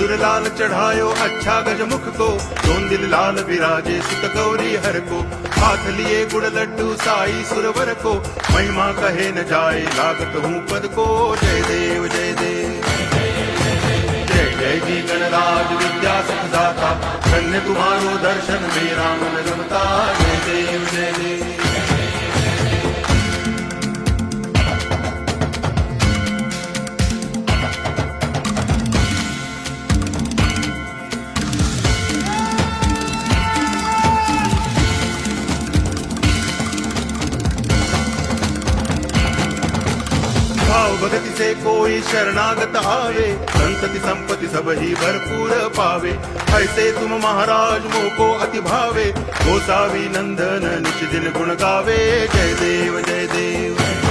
सिंदूर लाल चढ़ायो अच्छा गजमुख को, दोन दिल लाल विराजे सुत गौरी हर को, हाथ लिए गुड़ लड्डू साई सुरवर को, महिमा कहे न जाए लागत हूँ पद को। जय देव जय देव जय जय जी गणराज विद्या सुख दाता, धन्य तुम्हारो दर्शन मेरा मन रमता। जय देव जय देव भाव भगति से कोई शरणागत आवे, संतति संपत्ति सब ही भरपूर पावे। ऐसे तुम महाराज मोको अति भावे, गोसावी नंदन निच दिन गुण गावे। जय देव जय देव